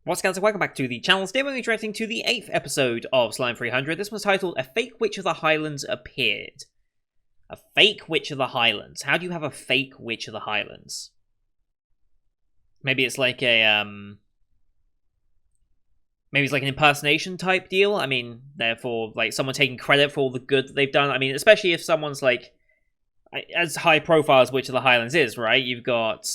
What's going on? Welcome back to the channel. Today we're going to be reacting to the 8th episode of Slime 300. This one's titled, A Fake Witch of the Highlands Appeared. A fake Witch of the Highlands. How do you have a fake Witch of the Highlands? Maybe it's like a, maybe it's like an impersonation type deal. I mean, therefore, like, someone taking credit for all the good that they've done. I mean, especially if someone's, like, as high profile as Witch of the Highlands is, right? You've got,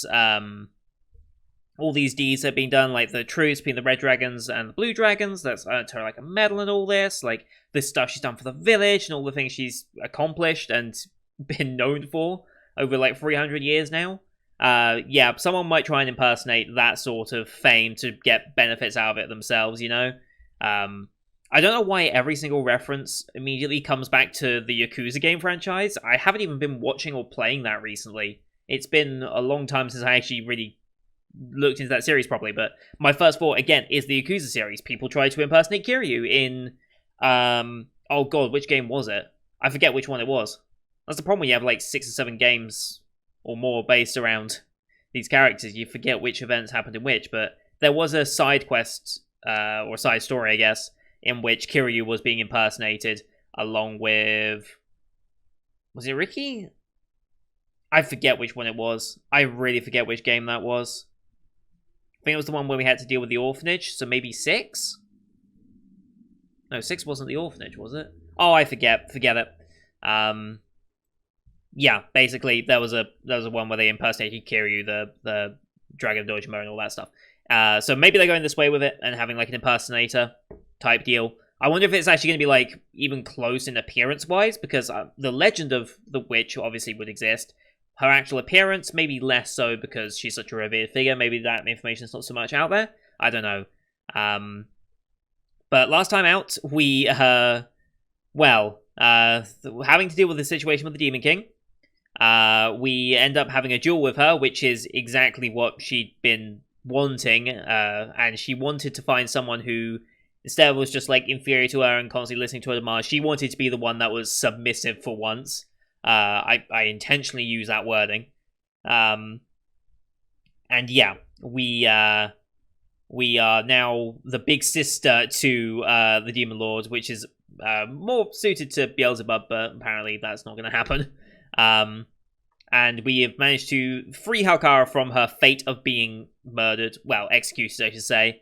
all these deeds that have been done, like the truce between the red dragons and the blue dragons, that's earned her like a medal and all this, like this stuff she's done for the village and all the things she's accomplished and been known for over like 300 years now. Yeah, someone might try and impersonate that sort of fame to get benefits out of it themselves, you know? I don't know why every single reference immediately comes back to the Yakuza game franchise. I haven't even been watching or playing that recently. It's been a long time since I actually really looked into that series properly, but my first thought, again, is the Yakuza series. People try to impersonate Kiryu in, oh god, which game was it? I forget which one it was. That's the problem when you have like 6 or 7 games or more based around these characters. You forget which events happened in which, but there was a side quest, or side story, I guess, in which Kiryu was being impersonated along with... was it Ricky? I forget which one it was. I really forget which game that was. I think it was the one where we had to deal with the orphanage, so maybe 6? No, 6 wasn't the orphanage, was it? Oh, I forget. Forget it. Yeah, basically, there was a one where they impersonated Kiryu, the Dragon of Dojima, and all that stuff. So maybe they're going this way with it, and having, like, an impersonator type deal. I wonder if it's actually going to be, like, even close in appearance-wise, because the legend of the witch obviously would exist. Her actual appearance, maybe less so because she's such a revered figure. Maybe that information's not so much out there. I don't know. But last time out, we, having to deal with the situation with the Demon King, we end up having a duel with her, which is exactly what she'd been wanting. And she wanted to find someone who, instead of was just, like, inferior to her and constantly listening to her demands, she wanted to be the one that was submissive for once. I intentionally use that wording. And yeah, we are now the big sister to the Demon Lord, which is more suited to Beelzebub, but apparently that's not going to happen. And we have managed to free Halkara from her fate of being murdered, well, executed, I should say.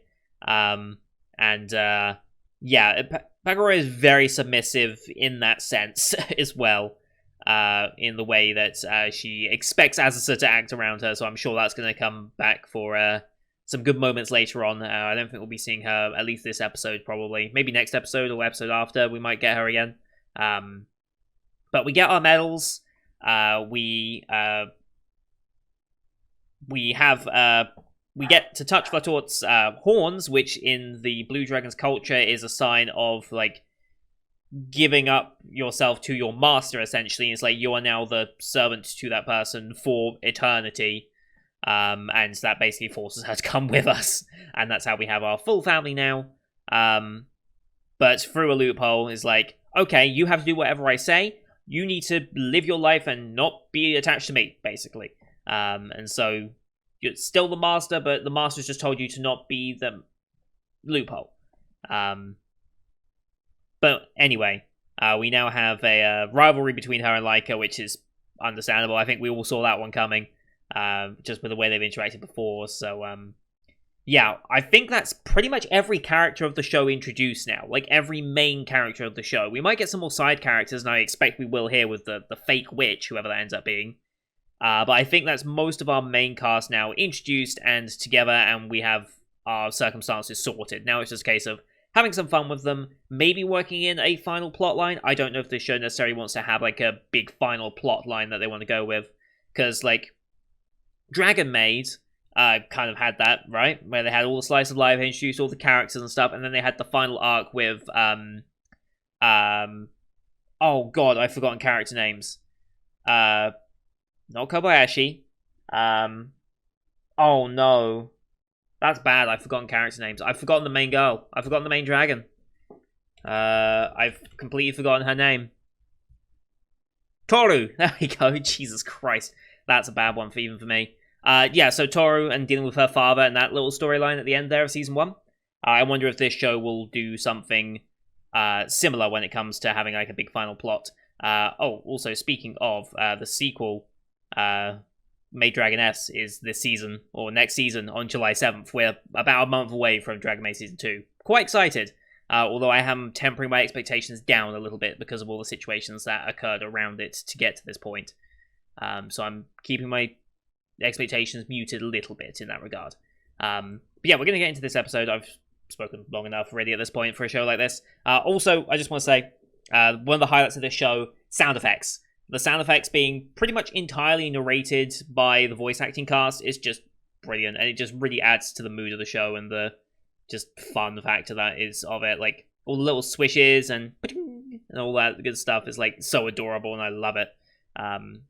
Yeah, Pagura is very submissive in that sense as well. In the way that she expects Azusa to act around her, so I'm sure that's going to come back for some good moments later on. I don't think we'll be seeing her, at least this episode, probably. Maybe next episode or episode after, we might get her again. But we get our medals. We get to touch Flatort's horns, which in the Blue Dragon's culture is a sign of, like, giving up yourself to your master, essentially. It's like you are now the servant to that person for eternity, and that basically forces her to come with us, and that's how we have our full family now. But through a loophole is like, okay, you have to do whatever I say, you need to live your life and not be attached to me, basically. And so you're still the master, but the master's just told you to not be the loophole. But anyway, we now have a rivalry between her and Laika, which is understandable. I think we all saw that one coming, just with the way they've interacted before. So, yeah, I think that's pretty much every character of the show introduced now. Like, every main character of the show. We might get some more side characters, and I expect we will here with the fake witch, whoever that ends up being. But I think that's most of our main cast now introduced and together, and we have our circumstances sorted. Now it's just a case of having some fun with them, maybe working in a final plot line. I don't know if the show necessarily wants to have, like, a big final plot line that they want to go with. Because, like, Dragon Maid kind of had that, right? Where they had all the slice of life, introduced all the characters and stuff, and then they had the final arc with, oh god, I've forgotten character names. Not Kobayashi. Oh no. That's bad, I've forgotten character names. I've forgotten the main girl. I've forgotten the main dragon. I've completely forgotten her name. Toru! There we go, Jesus Christ. That's a bad one even for me. Yeah, so Toru and dealing with her father and that little storyline at the end there of season 1. I wonder if this show will do something similar when it comes to having like a big final plot. Also speaking of the sequel, Maid Dragoness is this season or next season on July 7th. We're about a month away from Dragon Maid season 2. Quite excited. Although I am tempering my expectations down a little bit because of all the situations that occurred around it to get to this point. So I'm keeping my expectations muted a little bit in that regard. But yeah, we're going to get into this episode. I've spoken long enough already at this point for a show like this. Also, I just want to say, one of the highlights of this show, sound effects. The sound effects being pretty much entirely narrated by the voice acting cast is just brilliant, and it just really adds to the mood of the show and the just fun factor that is of it. Like, all the little swishes and all that good stuff is like so adorable, and I love it.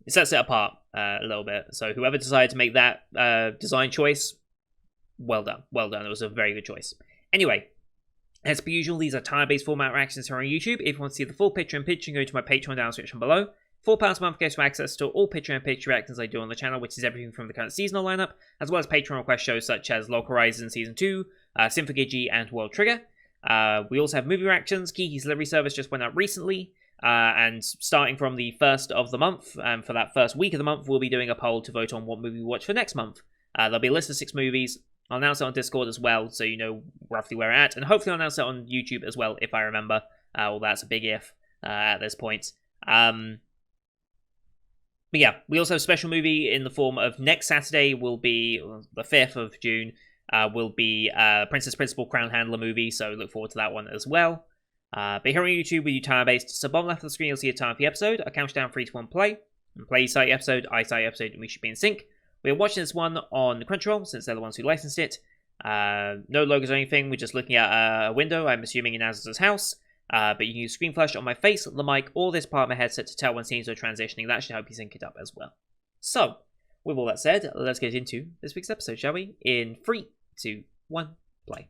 It sets it apart a little bit. So whoever decided to make that design choice, well done. Well done. It was a very good choice. Anyway, as per usual, these are tire-based format reactions here on YouTube. If you want to see the full picture-in-picture, go to my Patreon down description below. £4 a month gets you access to all picture-in-picture reactions I do on the channel, which is everything from the current seasonal lineup, as well as Patreon request shows such as Log Horizon Season 2, Symphogeji, and World Trigger. We also have movie reactions. Kiki's Delivery Service just went out recently. And starting from the first of the month, for that first week of the month, we'll be doing a poll to vote on what movie we watch for next month. There'll be a list of 6 movies. I'll announce it on Discord as well, so you know roughly where we're at. And hopefully I'll announce it on YouTube as well, if I remember. Well, that's a big if at this point. But yeah, we also have a special movie in the form of next Saturday will be, the 5th of June, will be Princess Principal Crown Handler movie, so look forward to that one as well. But here on YouTube, we do time-based, so bottom left of the screen you'll see a time for the episode, a countdown 3 to 1 play, and play site episode, I site episode, and we should be in sync. We're watching this one on Crunchyroll, since they're the ones who licensed it. No logos or anything, we're just looking at a window, I'm assuming in Azuz's house. But you can use screen flash on my face, the mic, or this part of my headset to tell when scenes are transitioning. That should help you sync it up as well. So, with all that said, let's get into this week's episode, shall we? In 3, 2, 1, play.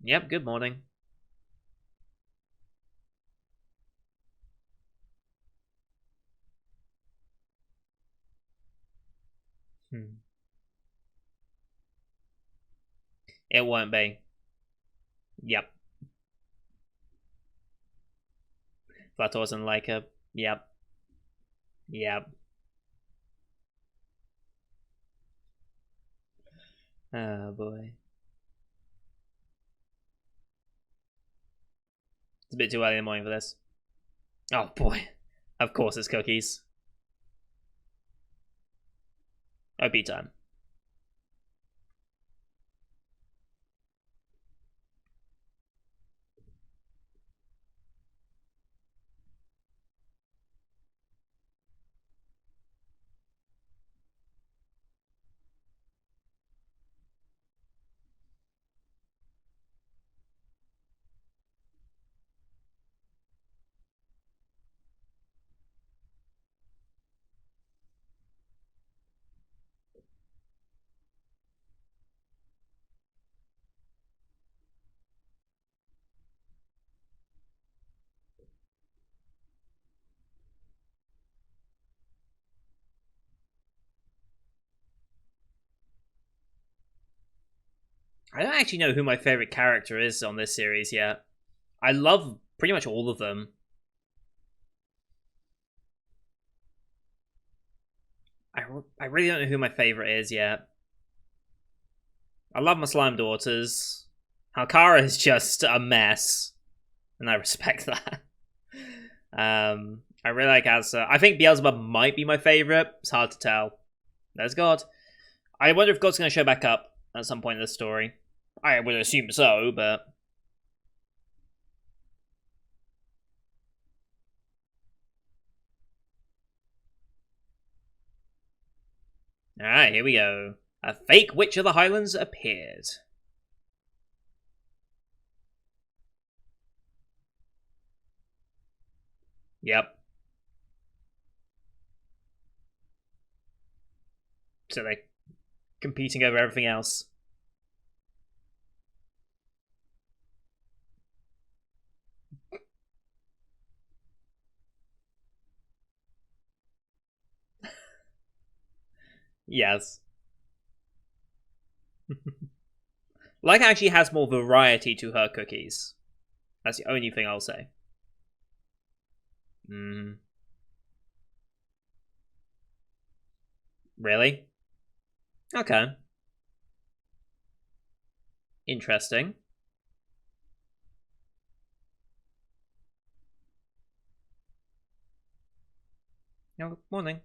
Yep, good morning. It won't be. Yep. That wasn't like a... Yep. Yep. Oh boy. It's a bit too early in the morning for this. Oh boy. Of course it's cookies. OP time. I don't actually know who my favorite character is on this series yet. I love pretty much all of them. I really don't know who my favorite is yet. I love my slime daughters. Halkara is just a mess, and I respect that. I really like Asa. I think Beelzebub might be my favorite. It's hard to tell. There's God. I wonder if God's going to show back up at some point in the story. I would assume so, but... Alright, here we go. A fake Witch of the Highlands appeared. Yep. So they're competing over everything else. Yes. Like actually has more variety to her cookies. That's the only thing I'll say. Mm. Really? Okay. Interesting. Oh, morning.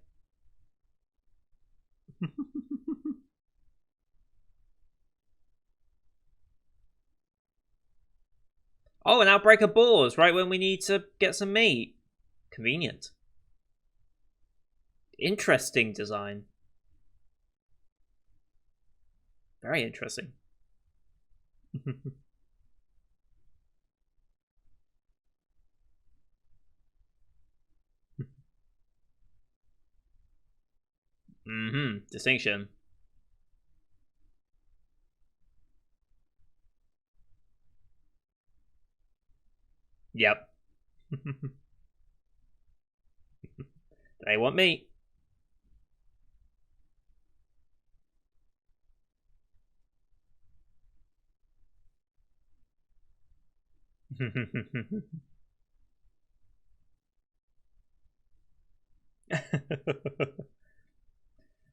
Oh, an outbreak of boars, right when we need to get some meat. Convenient. Interesting design. Very interesting. Mm-hmm. Distinction. Yep. They want meat.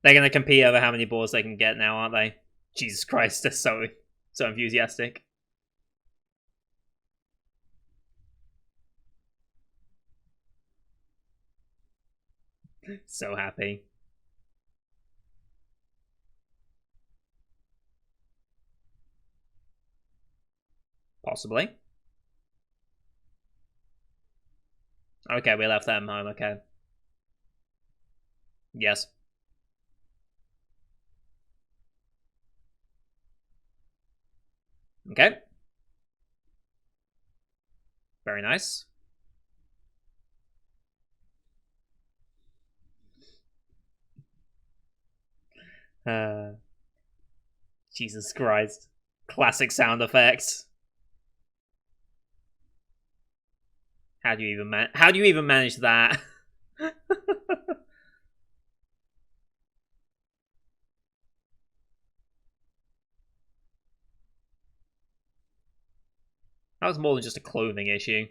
They're gonna compete over how many boars they can get now, aren't they? Jesus Christ, they're so enthusiastic. So happy. Possibly. Okay, we left them home, okay. Yes. Okay. Very nice. Uh Jesus Christ. Classic sound effects. How do you even manage that? That was more than just a clothing issue.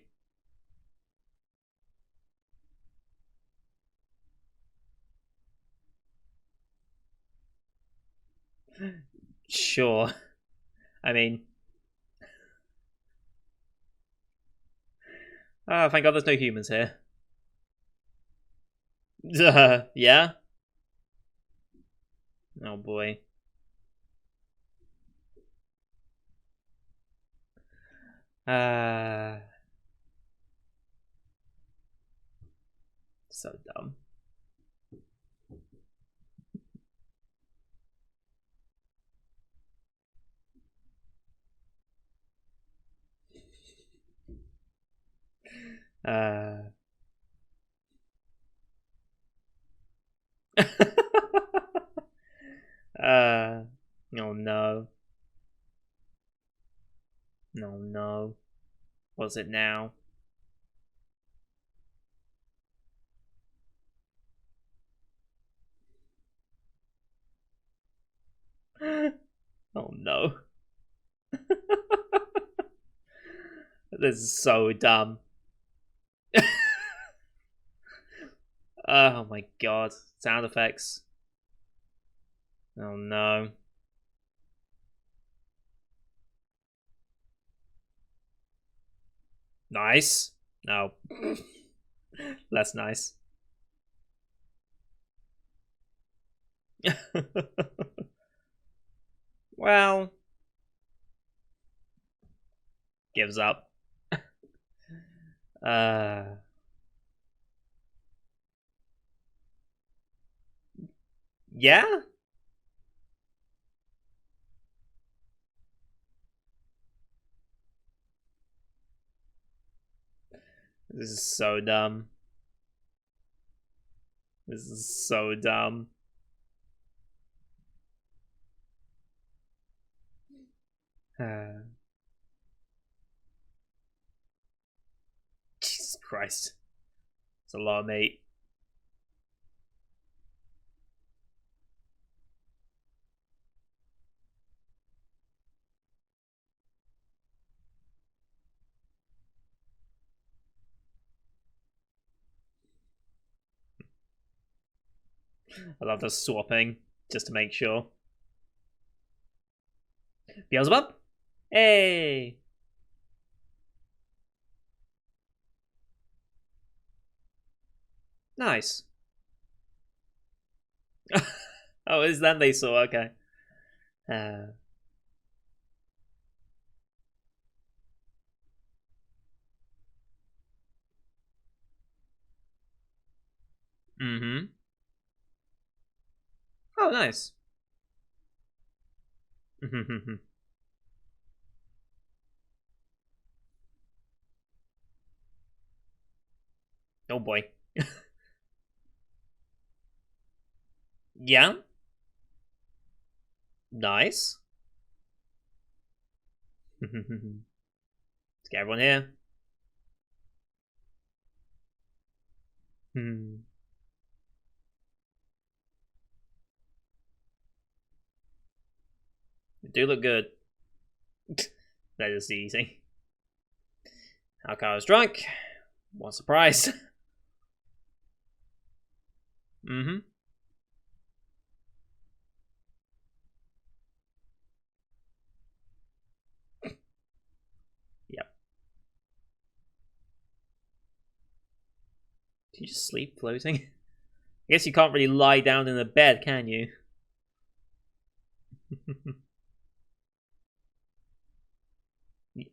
Sure. I mean, oh, thank God there's no humans here. Yeah? Oh boy. Uh, so dumb. Uh. Oh no. No, no. Was it now? Oh no. This is so dumb. Oh my god. Sound effects. Oh no. Nice. No. Less nice. Well, gives up. Uh, yeah? This is so dumb. This is so dumb. Jesus Christ. It's a lot of meat. I love the swapping, just to make sure. Beelzebub? Hey! Nice. Oh, is that they saw? Okay. Uh, mm-hmm. Oh, nice. Oh boy. Yeah. Nice. Let's get everyone here. Hmm. They do look good. That is easy. Alcar is drunk. What surprise. Mm-hmm. Yep. Do you just sleep floating? I guess you can't really lie down in a bed, can you?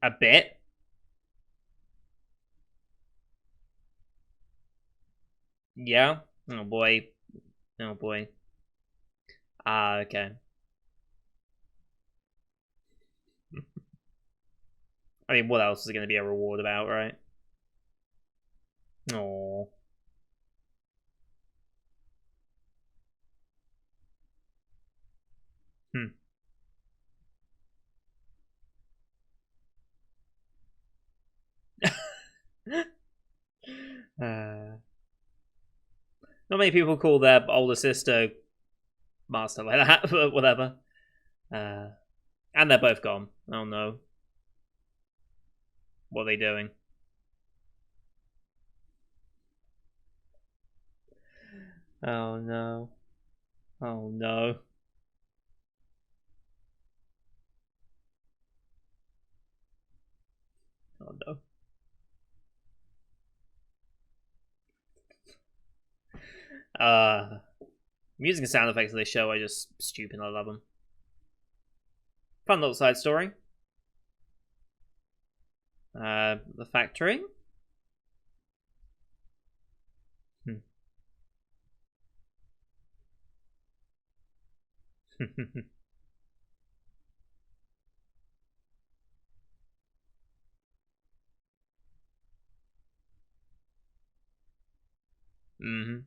A bit. Yeah. Oh boy. Oh boy. Ah, okay. I mean, what else is going to be a reward about, right? Oh. Hmm. Not many people call their older sister master like that, but whatever. Uh, and they're both gone. Oh no. What are they doing? Oh no. Oh no. Oh no. Music and sound effects of this show are just stupid. I love them. Fun little side story. The factory. Hmm. Mm-hmm.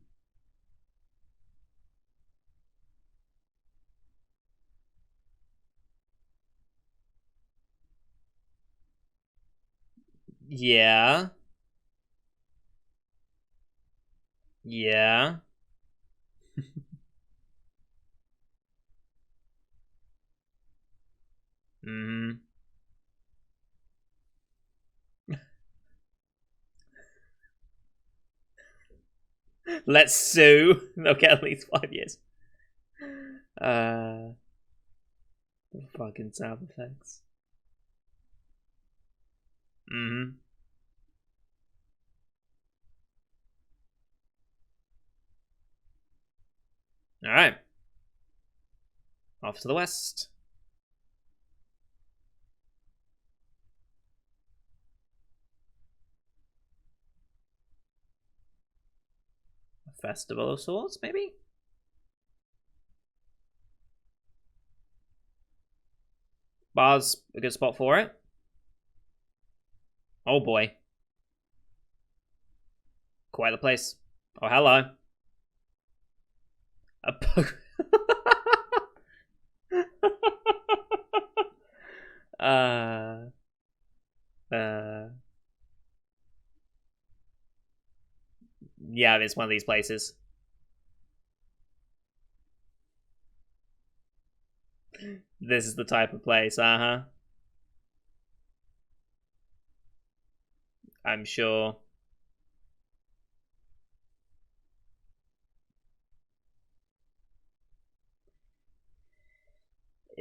Yeah. Yeah. Mm-hmm. Let's sue. They'll get at least 5 years. Uh, fucking sound effects. Mm-hmm. All right. Off to the west. A festival of sorts, maybe? Bar's a good spot for it. Oh boy. Quite the place. Oh, hello. A uh, uh, yeah, it's one of these places. This is the type of place, uh-huh. I'm sure.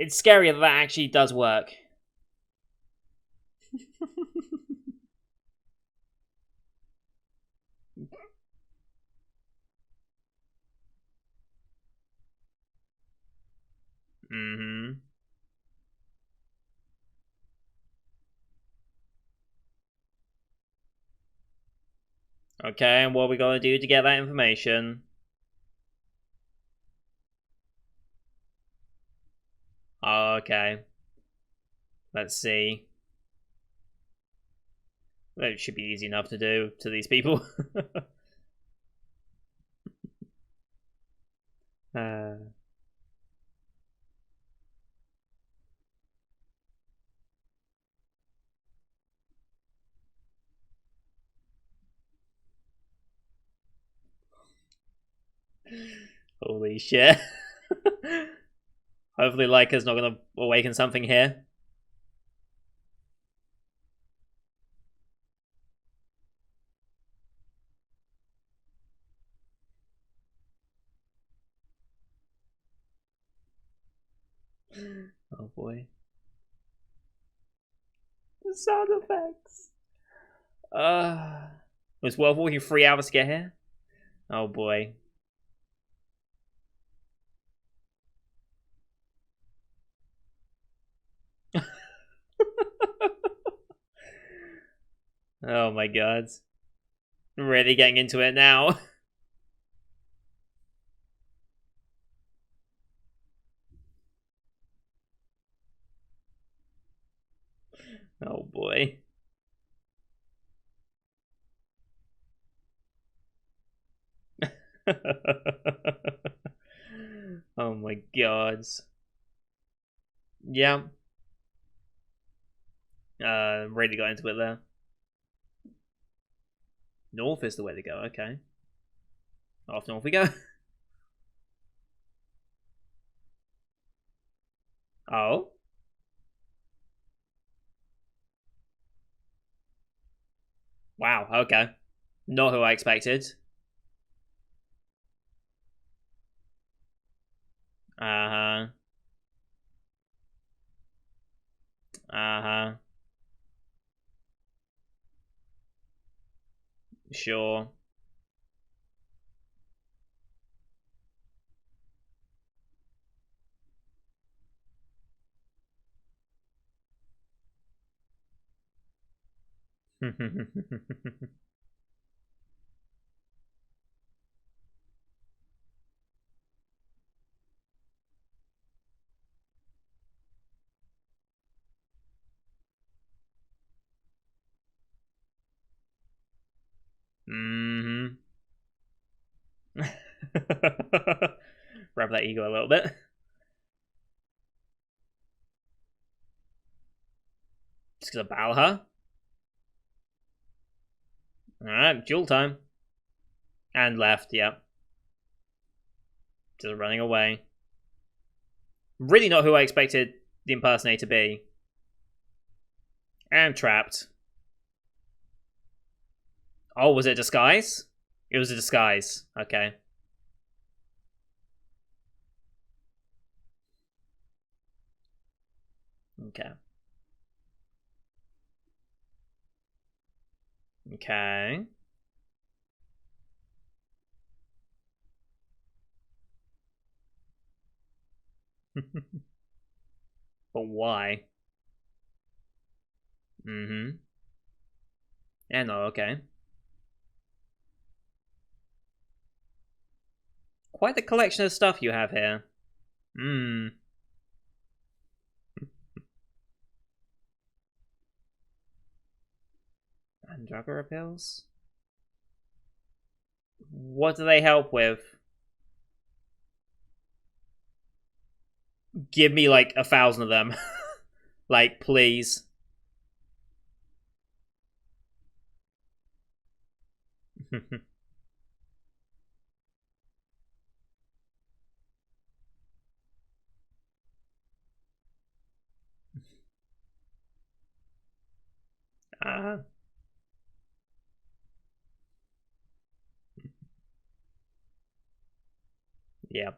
It's scary that that actually does work. Mm-hmm. Okay, and what are we gonna do to get that information? Oh, okay. Let's see. That should be easy enough to do to these people. uh, holy shit. Hopefully Leica's not gonna awaken something here. Oh boy. The sound effects. It was worth walking 3 hours to get here? Oh boy. Oh my god. Really getting into it now. Oh boy. Oh my god. Yeah. Really got into it there. North is the way to go, okay. Off north we go. Oh. Wow, okay. Not who I expected. Uh-huh. Uh-huh. Sure. Mm-hmm. Grab that ego a little bit. Just gonna battle her. Alright, duel time. And left, yep. Just running away. Really not who I expected the impersonator to be. And trapped. Oh, was it a disguise? It was a disguise. Okay. Okay. Okay. But why? Mm-hmm. Yeah, no, okay. Quite the collection of stuff you have here. Hmm. And drugger pills? What do they help with? Give me like 1,000 of them. Like, please. uh, yeah.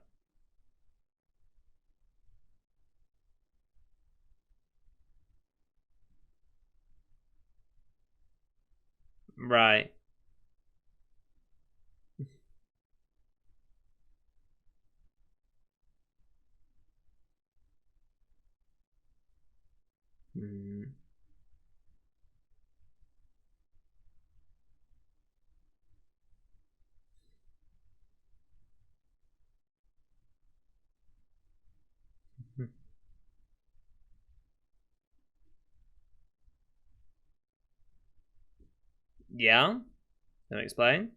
Right. Mm. Yeah. Can I explain?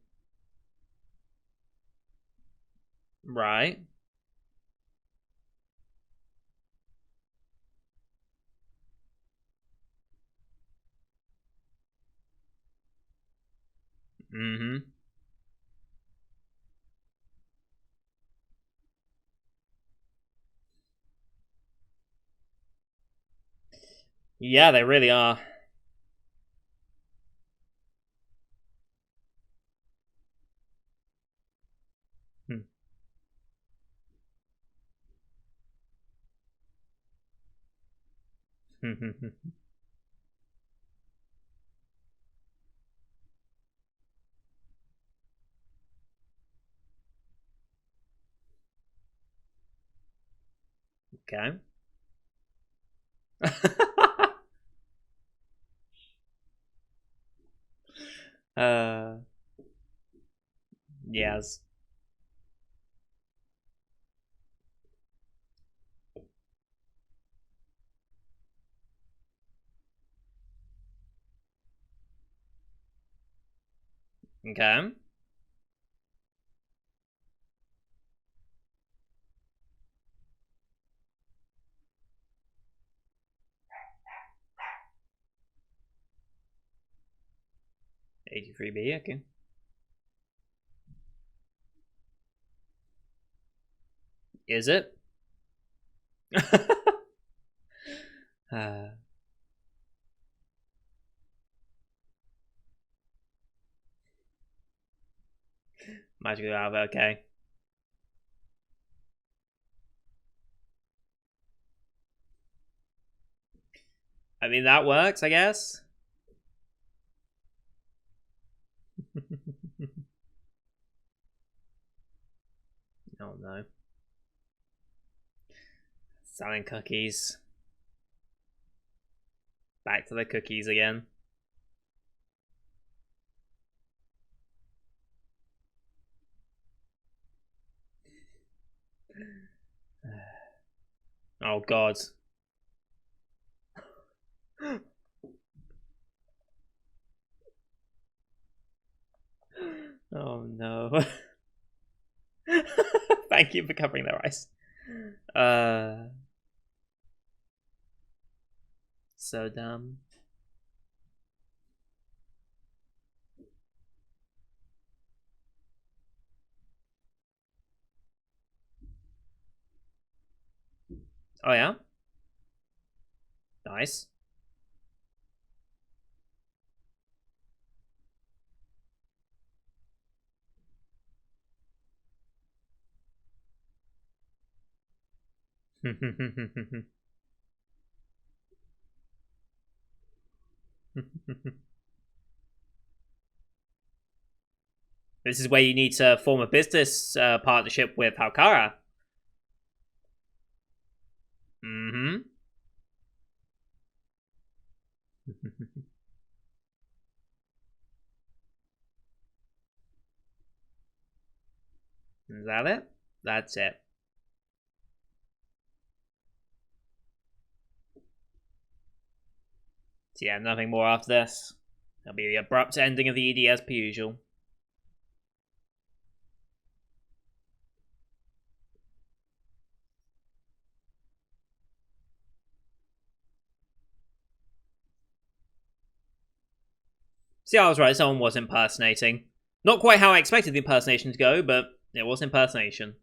Right. Mm-hmm. Yeah, they really are. Okay. uh, yes. Okay. 83B, okay. Is it? uh, Magical Lava, okay. I mean, that works, I guess. Oh no. Selling cookies. Back to the cookies again. Oh god. Oh no. Thank you for covering their eyes. Uh, so dumb. Oh yeah, nice. This is where you need to form a business partnership with Halkara. Mm-hmm. Is that it? That's it. So yeah, nothing more after this. That'll be the abrupt ending of the ED as per usual. See, I was right. Someone was impersonating. Not quite how I expected the impersonation to go, but it was impersonation.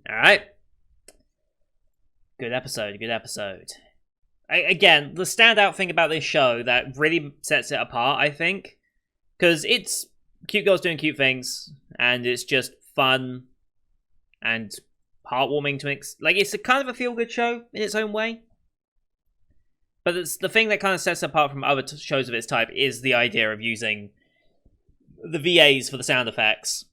All right. Good episode. Good episode. Again, the standout thing about this show that really sets it apart, I think, because it's cute girls doing cute things, and it's just fun and heartwarming to it's a kind of a feel-good show in its own way. But it's the thing that kind of sets it apart from other shows of its type is the idea of using the VAs for the sound effects.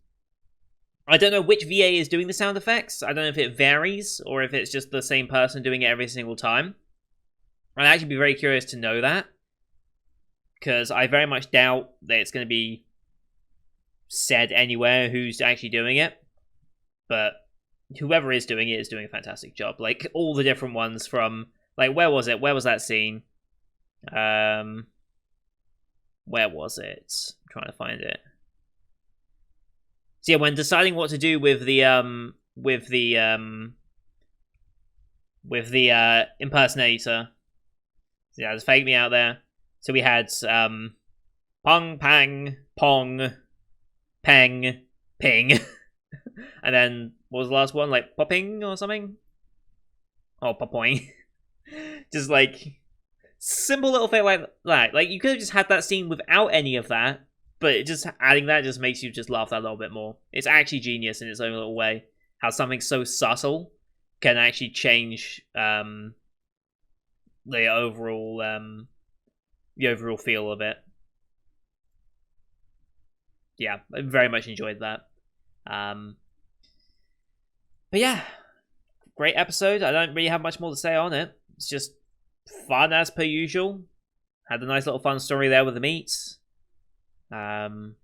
I don't know which VA is doing the sound effects. I don't know if it varies or if it's just the same person doing it every single time. I'd actually be very curious to know that, because I very much doubt that it's going to be said anywhere who's actually doing it. But whoever is doing it is doing a fantastic job. Like, all the different ones from, like, where was it? Where was that scene? Where was it? I'm trying to find it. So yeah, when deciding what to do with the impersonator. So yeah, there's Fake Me out there. So we had Pong, Pang, Pong, Peng, Ping. And then, what was the last one? Like, Popping or something? Oh, Popoing. Just, like, simple little thing like that. Like, you could have just had that scene without any of that, but just adding that just makes you just laugh that little bit more. It's actually genius in its own little way. How something so subtle can actually change the overall feel of it. Yeah, I very much enjoyed that. But yeah, great episode. I don't really have much more to say on it. It's just fun as per usual. Had a nice little fun story there with the meats. The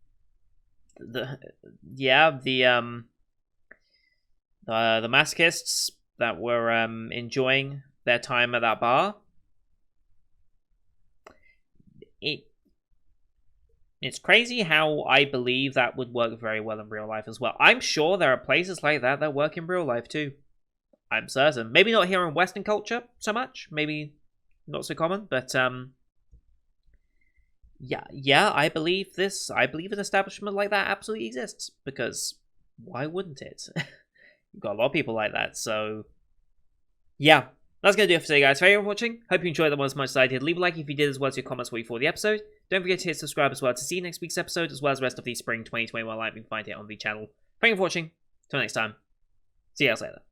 masochists that were enjoying their time at that bar. It's crazy how I believe that would work very well in real life as well. I'm sure there are places like that that work in real life too. I'm certain. Maybe not here in Western culture so much. Maybe not so common, but yeah, I believe this. I believe an establishment like that absolutely exists, because why wouldn't it? You've got a lot of people like that, so yeah. That's going to do it for today, guys. Thank you for watching. Hope you enjoyed that one as much as I did. Leave a like if you did, as well as your comments what you thought of the episode. Don't forget to hit subscribe as well to see next week's episode, as well as the rest of the spring 2021 live you can find it on the channel. Thank you for watching. Till next time. See you guys later.